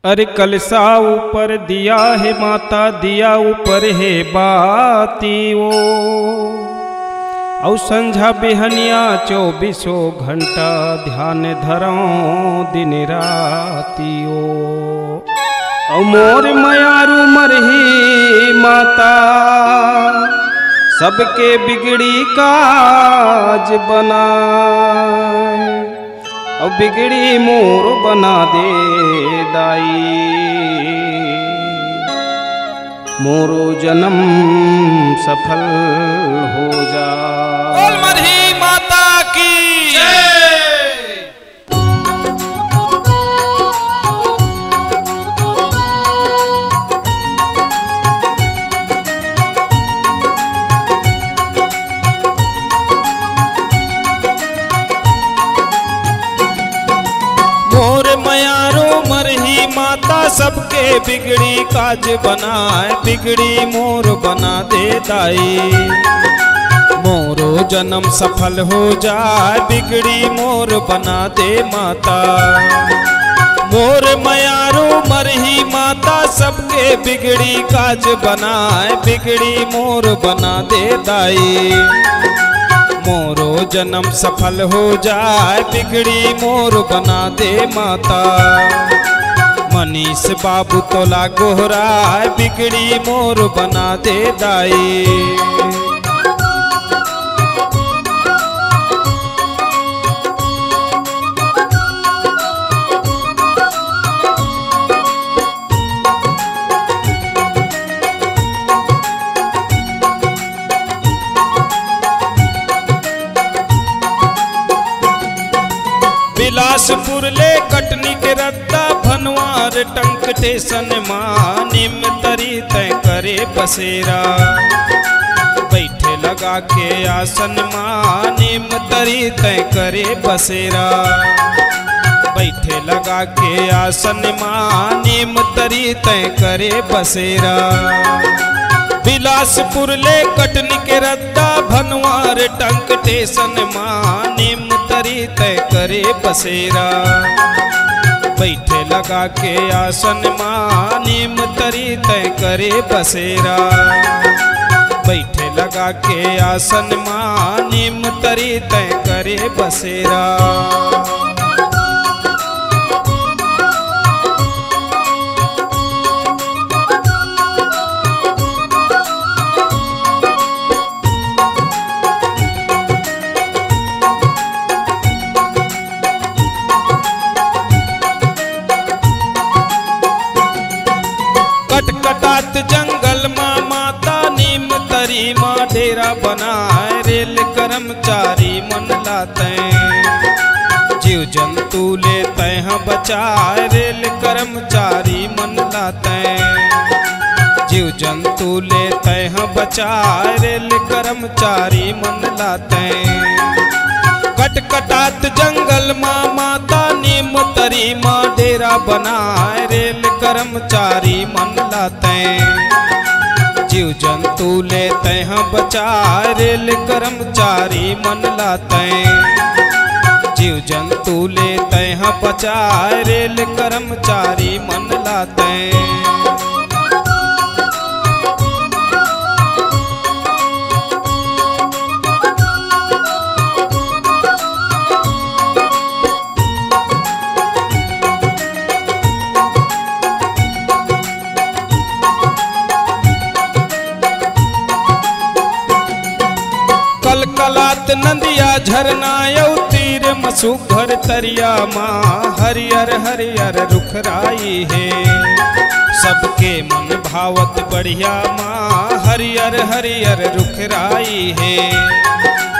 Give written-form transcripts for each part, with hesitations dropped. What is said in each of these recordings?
अरे कलसा ऊपर दिया है माता, दिया ऊपर है बाती वो। औ संझा बिहनिया 24 घंटा ध्यान धरो दिन रातियो। औ मोर मयारू मरही माता, सबके बिगड़ी काज बनाए। और बिगड़ी मोर बना दे दाई, मोरो जन्म सफल हो जा। बोल मरही माता की माता, सबके बिगड़ी काज बनाए। बिगड़ी मोर बना दे दाई, मोरो जन्म सफल हो जाए। बिगड़ी मोर बना दे माता, मोर मयारो मरही माता, सबके बिगड़ी काज बनाए। बिगड़ी मोर बना दे दाई, मोरो जन्म सफल हो जाए। बिगड़ी मोर बना दे माता, मनीष बाबू तोला गोहराए। बिगड़ी मोर बना दे दाई, बिलासपुर ले कटनी के रद्दा, भनवार टंक स्टेशन मां निम तरी तय करे बसेरा। बैठे लगा के आसन मां निम तरी तय करे बसेरा। बैठे लगा के आसन मां निम तरी तय करे बसेरा। बिलासपुर ले कटनी के रद्दा, भनवार टंक स्टेशन मां निम तरी तय करे बसेरा। बैठे लगा के आसन मां निम तरी तय करे बसेरा। बैठे लगा के आसन मां निम तरी तय करे बसेरा। कटकटात जंगल मां माता, नीम तरी मां डेरा बनाए। रेल कर्मचारी मन लाते, जीव जंतु लेते हैं बचाए। रेल कर्मचारी मन लाते, जीव जंतु लेते हैं बचाए। रेल कर्मचारी मन लाते, कटकटात जंगल मां माता, नीम तरी मां डेरा बनाए। रेल कर्मचारी मन लाते, जीव जंतु लेते हैं बचाए। रेल कर्मचारी मन लाते, जीव जंतु लेते हैं बचाए। रेल कर्मचारी मन लाते। कलकलात नंदिया झरना यौ तीर मसुघर तरिया माँ, हरियर हरियर रुखराई है। सबके मन भावत बढ़िया माँ, हरियर हरियर रुखराई है।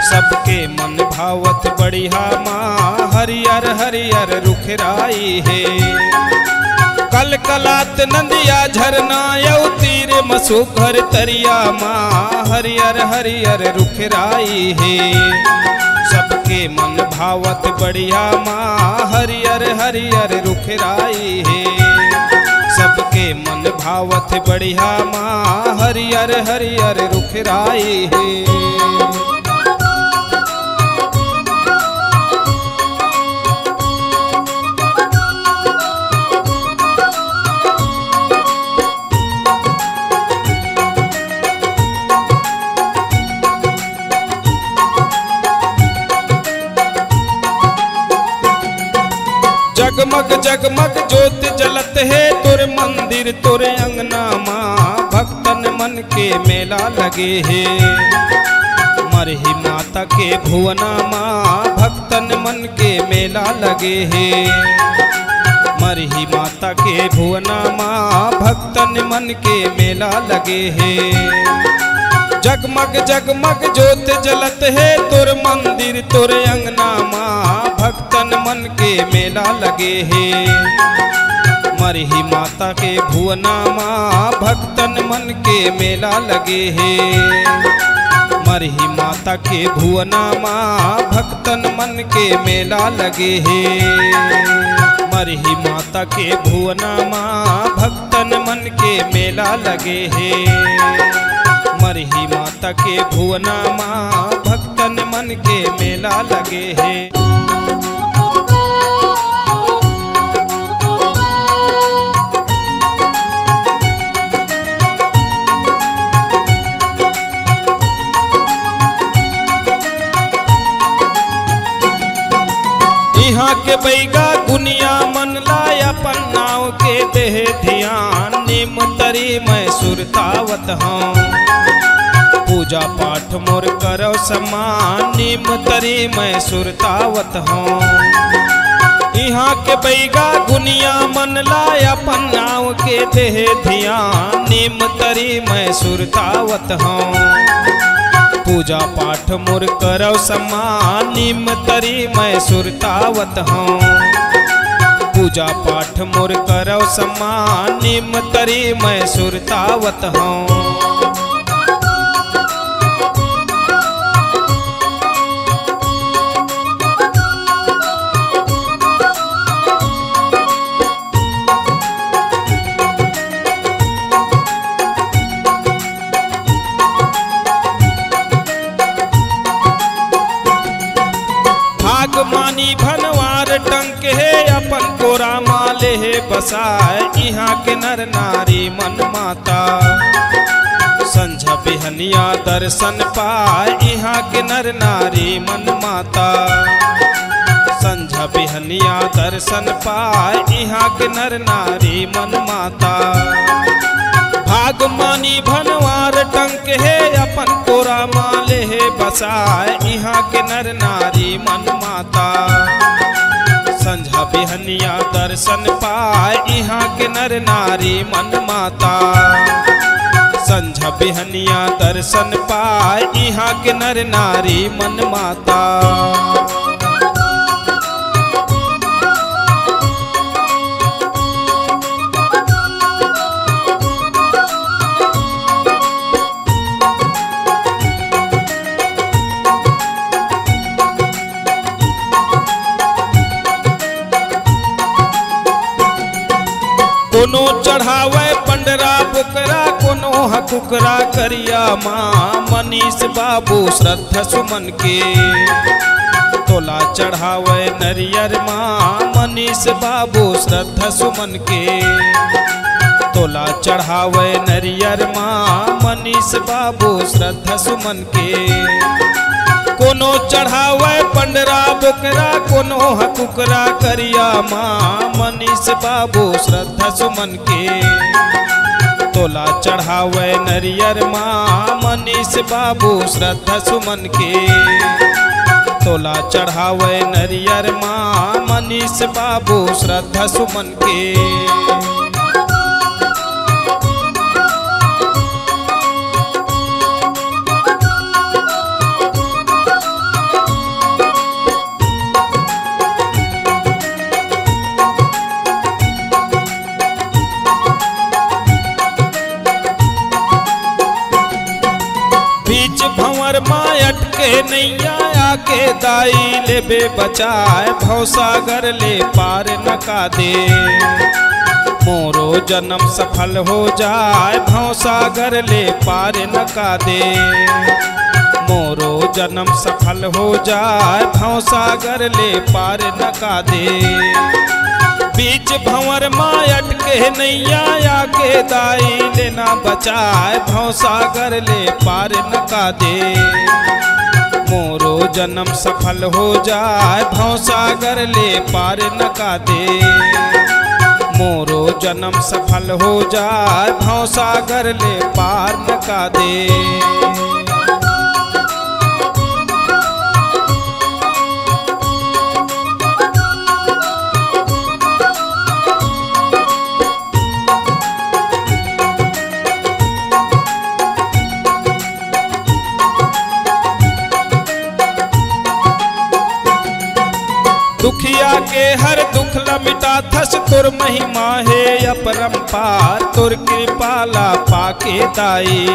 सबके मन भावत बढ़िया माँ, हरियर हरियर रुखराई है। कलकलात नंदिया झरना यौ तीर मसुघर तरिया माँ, हरियर हरियर रुखराई है। सबके मन भावत बढ़िया माँ, हरियर हरियर रुखराई है। सबके मन भावत बढ़िया माँ, हरियर हरियर रुखराई है। जलत है तुर मंदिर तुर अंगना माँ, भक्तन मन के मेला लगे है। मरही माता के भुवना माँ, भक्तन मन के मेला लगे है। मरही माता के भुवना माँ, भक्तन मन के मेला लगे है। जगमग जगमग ज्योत जलत है तुर मंदिर तुर अंगना माँ, भक्तन मन के मेला लगे है। मरही माता के भुवना माँ, भक्तन मन के मेला लगे है। मरही माता के भुवना माँ, भक्तन मन के मेला लगे है। मरही माता के भुवना माँ, भक्तन मन के मेला लगे है। मरही माता के भुवना माँ, भक्तन मन के मेला लगे है। यहाँ के बैगा गुनिया मन लाय अपन नाव के देह ध्यान, निम तरी मैं सुरतावत हूँ। पूजा पाठ मोर करो सम्मान, निम तरी मैं सुरतावत हूँ। यहाँ के बैगा गुनिया मन लाय अपन नाव के देह ध्यान, निम तरी मैं सुरतावत हूँ। पूजा पाठ मोर करो सम्मान, निम तरी मैं सुरतावत हूँ। पूजा पाठ मोर करो सम्मान, निम तरी मैं सुरतावत हूँ। मानी भनवार टंक है अपन कोरा माले है बसाए, यहाँ के नर नारी मन माता। संझा बिहनिया दर्शन पाए, यहाँ के नर नारी मन माता। संझा बिहनिया दर्शन पाए, यहाँ के नर नारी मन माता। भाग मानी भनवार टंक है अपन कोरा माले है बसाए, यहाँ के नर नारी मन माता। संझा बिहनिया दर्शन पाए, यहाँ के नर नारी मन माता। संझा बिहनिया दर्शन पाए, यहाँ के नर नारी मन माता। कोनो चढ़ावे पंडरा बुकरा, कोनो हकुकरा करिया माँ। मनीष बाबू श्रद्धा सुमन के तोला चढ़ावे नरियर माँ। मनीष बाबू श्रद्धा सुमन के तोला चढ़ावे नरियर माँ। मनीष बाबू श्रद्धा सुमन के कोनो चढ़ावे पंडरा बुकरा, कोनो हकुकरा करिया माँ। मनीष बाबू श्रद्धा सुमन के तोला चढ़ावे नरियर माँ। मनीष बाबू श्रद्धा सुमन के तोला चढ़ावे नरियर माँ। मनीष बाबू श्रद्धा सुमन के। बीच भंवर माँ अटके नैया, आके दाई लेबे बचाए। भवसागर ले पार न का दे, मोरो जन्म सफल हो जाए। भवसागर ले पार न का दे, मोरो जन्म सफल हो जाए। भवसागर ले पार न का दे। बीच भंवर माँ अटके नैया, आके दाई लेना बचाए। भवसागर ले पार न का दे, मोरो जन्म सफल हो जाए। भवसागर ले पार न का दे, मोरो जन्म सफल हो जाए, भव सागर ले पार न का दे। दुखिया के हर दुख लमिटा थस तुर महिमा है अपरंपार, तुर कृपाला पाके दाई।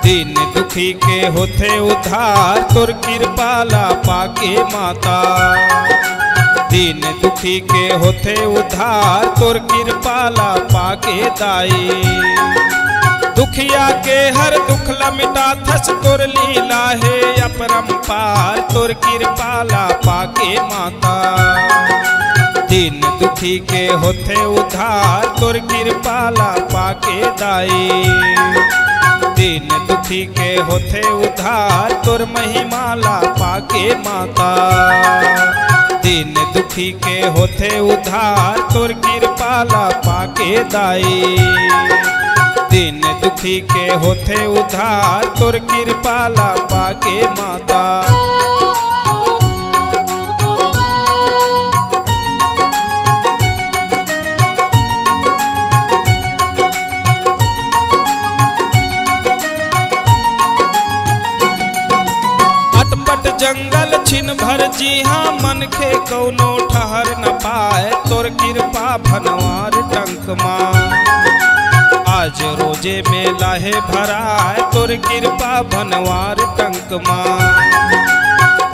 दीन दुखी के होते उद्धार, तुर कृपाला पाके माता। दीन दुखी के होते उद्धार, तुर कृपाला पाके दाई। दुखिया के हर दुख लमिटा थस तुर लीला है अपरंपार, तुर कृपाला पाके माता। दीन दुखी के होते उद्धार, तुर कृपाला पाके दाई। दीन दुखी के होते उद्धार, तुर महिमाला पाके माता। दीन दुखी के होते उद्धार, तुर कृपाला पाके दाई। दीन दुखी के होते उद्धार, तुर कृपाला पाके माता। अटपट जंगल छिन भर जी हाँ, मन के कौनो ठहर न पाए, तुर कृपा भनवार टंक माँ। आज रोजे मेला है भराए, तुर कृपा भनवार टंक माँ।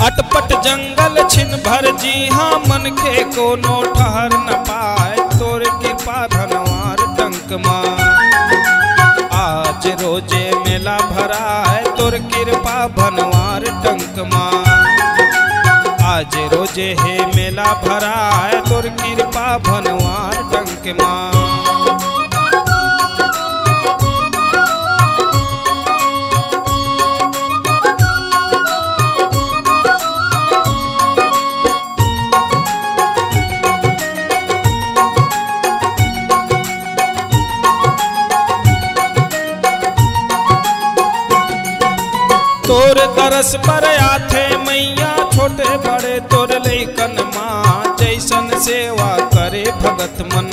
अटपट जंगल छिन भर जी हाँ, मन के कोनो ठहर न पाए, तुर कृपा भनवार टंक माँ। आज रोजे मेला भराए, तुर कृपा भनवार टंक माँ। आज रोजे है मेला भराए, तुर कृपा भनवार टंक माँ। तोर तरस पर आथे मैया, छोटे बड़े तोर लैकन माँ। जैसन सेवा करे भगत मन,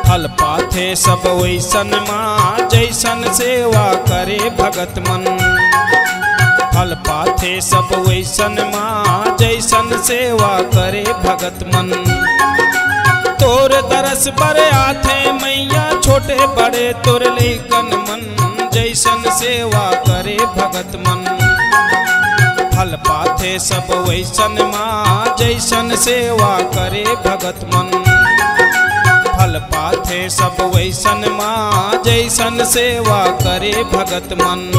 फल पाथे सब वैसन माँ। जैसन सेवा करे भगत मन, फल पाथे सब वैसन माँ। जैसन सेवा करे भगत मन। तोर तरस पर आथे मैया, छोटे बड़े तोर लैकन मन। जैसन सेवा करे भगत मन, फल पाथे सब वैसन माँ। जैसन सेवा करे भगत मन, फल पाथे सब वैसन माँ। जैसन सेवा करे भगत मन।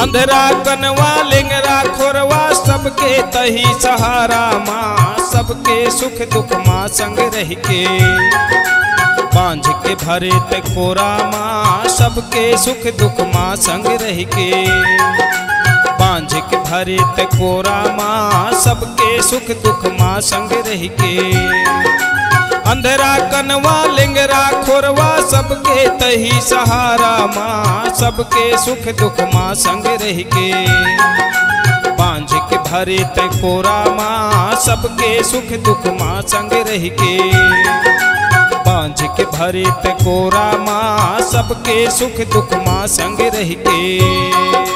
अंधरा कनवा लिंगरा खोरवा, सबके तही सहारा माँ। सबके सुख दुख माँ संग रह के, बांझ के भरे ते कोरा माँ। सबके सुख दुख माँ संग रह के, बांझ के भरे ते कोरा माँ। सबके सुख दुख माँ संग रह के। अंधरा कनवा लिंगरा खोरवा, सबके तही सहारा माँ। सबके सुख दुख माँ संग रह के, बांझ के भरे ते कोरा माँ। सबके सुख दुख माँ संग रह के, बांझ के भरे ते कोरा माँ। सबके सुख दुख माँ संग रह के।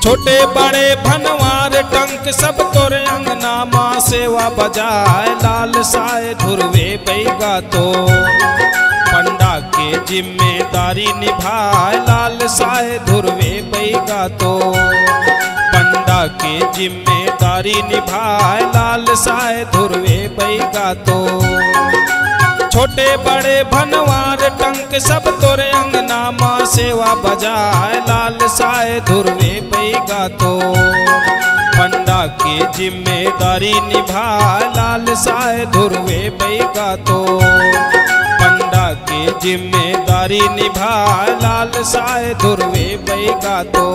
छोटे बड़े भनवार टंक, सब तोरे अंगना माँ सेवा बजाए। लाल साए धुरवे बैगा तो, पंडा के के जिम्मेदारी निभाए लाल साए धुरवे बैगा तो। पंडा के जिम्मेदारी निभाए लाल साए धुरवे बैगा तो। छोटे बड़े भनवार टंक सब तोरे अंगना माँ सेवा बजाए लाल साए धुरवे बैगा तो। पंडा के जिम्मेदारी निभाए लाल साए धुरवे बैगा तो। पंडा के जिम्मेदारी निभाए लाल साए धुरवे बैगा तो।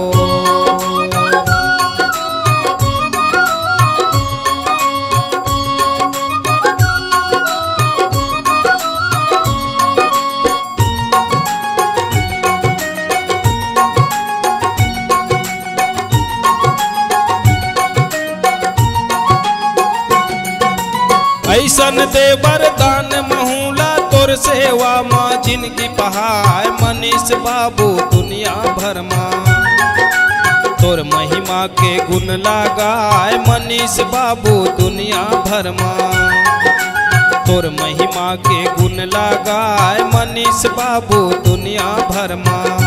ऐसन दे वरदान महूला तोर सेवा माँ जिनकी पहाय मनीष बाबू दुनिया भर माँ। तोर महिमा के गुण लगाए मनीष बाबू दुनिया भर माँ। तोर महिमा के गुण लगाए मनीष बाबू दुनिया भर माँ।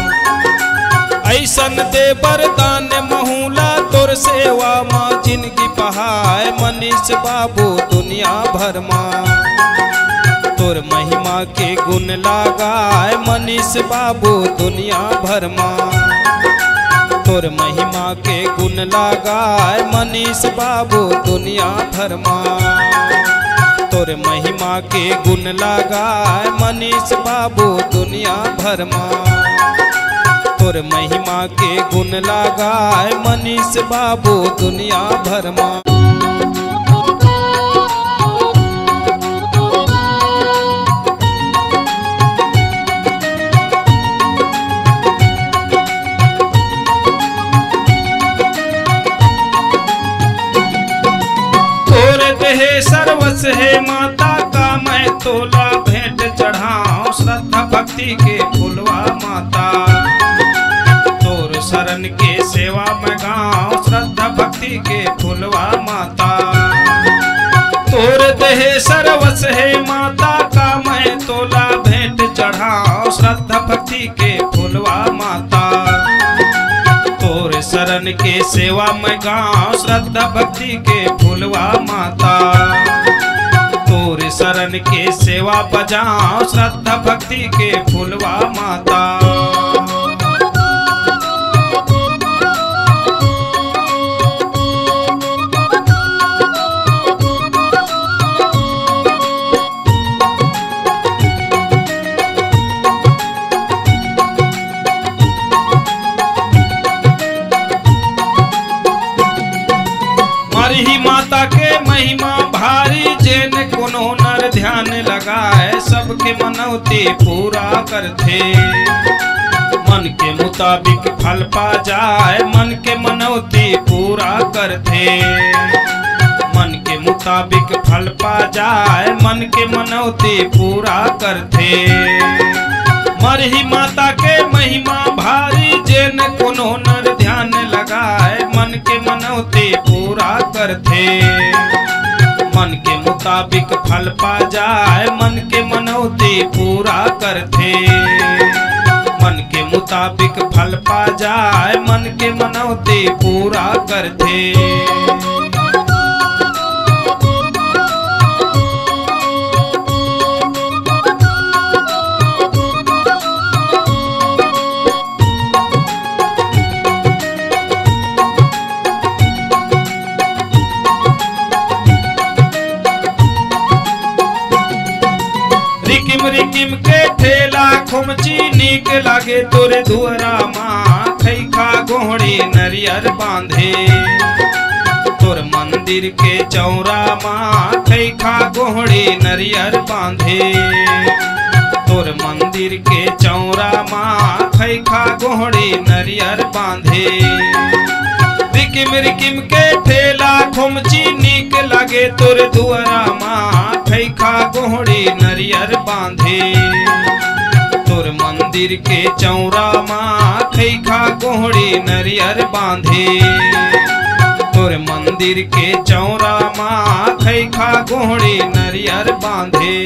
ऐसन दे वरदान महूला तोर सेवा माँ जिनकी पहाय मनीष बाबू दुनिया भर माँ। तोर महिमा के गुण लगाए मनीष बाबू दुनिया भर माँ। तोर महिमा के गुण लगाए मनीष बाबू दुनिया भर माँ। तोर महिमा के गुण लगाए मनीष बाबू दुनिया भर माँ। तोर महिमा के गुण लगाए मनीष बाबू दुनिया भर माँ। तोर देहे सर्वस है माता का मैं तोला भेंट चढ़ाऊं श्रद्धा भक्ति के फुलवा माता। शरण के सेवा में गाँव श्रद्धा भक्ति के फुलवा माता। तोर देहे सर्वस है माता का मैं तोला भेंट चढ़ाऊं श्रद्धा भक्ति के फुलवा माता। तोर शरण के सेवा में गाँव श्रद्धा भक्ति के फुलवा माता। तोर शरण के सेवा बजाऊं श्रद्धा भक्ति के फुलवा माता। ही माता के महिमा भारी जेन कोनो नर ध्यान लगाए सबके मनौती पूरा करते। मन के मुताबिक फल पा जाए मन के मनौती पूरा करते। मन के मुताबिक फल पा जाए मन के मनौती पूरा करते। मरही माता के महिमा भारी जेन कोनो नर ध्यान लगाए मन के मनौती पूरा करते। मन के मुताबिक फल पा जाए मन के मनौती पूरा करते। मन के मुताबिक फल पा जाए मन के मनौती पूरा करते। रिकिम रिकिम के ठेला खुमची नीक लागे तोरे दुअरा माँ। खई खा गोहड़ी नरियर बांधे तोर मंदिर के चौरा माँ। खई खा गोहड़ी नरियर बांधे तोर मंदिर के चौरा माँ। खई खा गोहड़ी नरियर बांधे। रिकिम रिकिम के ठेला खुमची नीक लागे तोरे दुअरा माँ। खई खा गोहड़ी नरियर बांधे तोर मंदिर के चौरा माँ। खई खा गोहड़ी नरियर बांधे तोर मंदिर के चौरा माँ। खई खा गोहड़ी नरियर बांधे।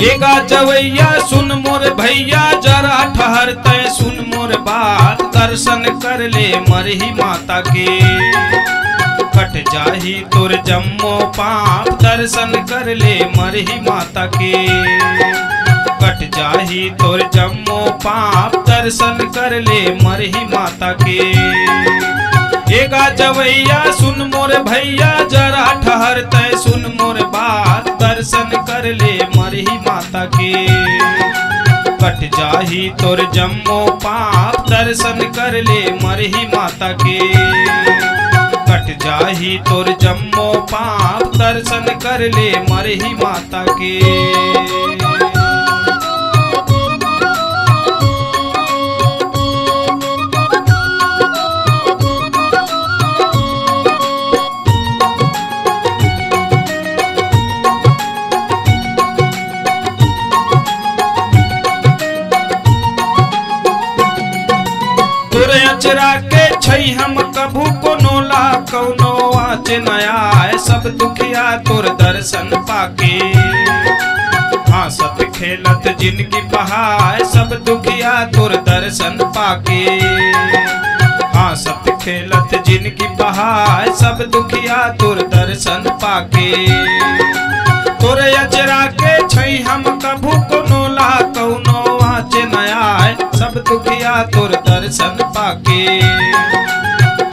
एगा जवैया सुन मोर भैया जरा ठहर तय सुन मोर बात, दर्शन कर ले मरही माता के कट जाही तोर जम्मो पाप, दर्शन कर ले मरही माता के कट जाही तोर जम्मो पाप, दर्शन कर ले मरही माता के। एगा जवैया सुन मोर भैया जरा ठहर तय सुन मोर बात, दर्शन कर ले मरही माता के कट जाही तोर जम्मो पाप, दर्शन कर ले मरही माता के कट जाही तोर जम्मो पाप, दर्शन कर ले मरही माता के। तोरे अचरा के छै हम कभू कोनो ला कौनो आच नया, सब दुखिया तोर दर्शन पाके हंसत खेलत जिंदगी बहाए, सब दुखिया तोर दर्शन पाके हंसत खेलत जिंदगी बहाए, सब दुखिया तोर दर्शन पाके। तोरे अचरा के छै हम कभू कोनो ला कौनो आच नया, सब दुखिया तोर दर्शन पाके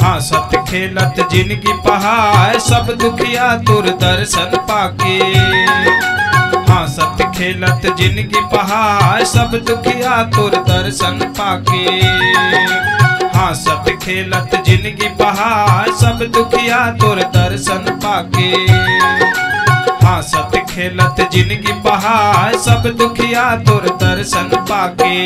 हंसत खेलत जिंदगी बहाए, सब दुखिया तोर दर्शन पाके हंसत खेलत जिंदगी बहाए, सब दुखिया तोर दर्शन पाके हंसत खेलत जिंदगी बहाए, सब दुखिया तोर दर्शन पाके हंसत खेलत जिंदगी बहाए, सब दुखिया तोर दर्शन पाके।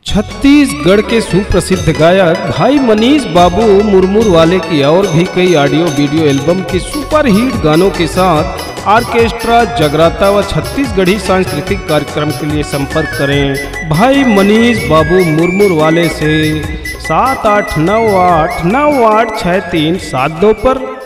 छत्तीसगढ़ के सुप्रसिद्ध गायक भाई मनीष बाबू मुरमुर वाले की और भी कई ऑडियो वीडियो एल्बम के सुपर हिट गानों के साथ ऑर्केस्ट्रा जगराता व छत्तीसगढ़ी सांस्कृतिक कार्यक्रम के लिए संपर्क करें भाई मनीष बाबू मुरमुर वाले से 7898986372 पर।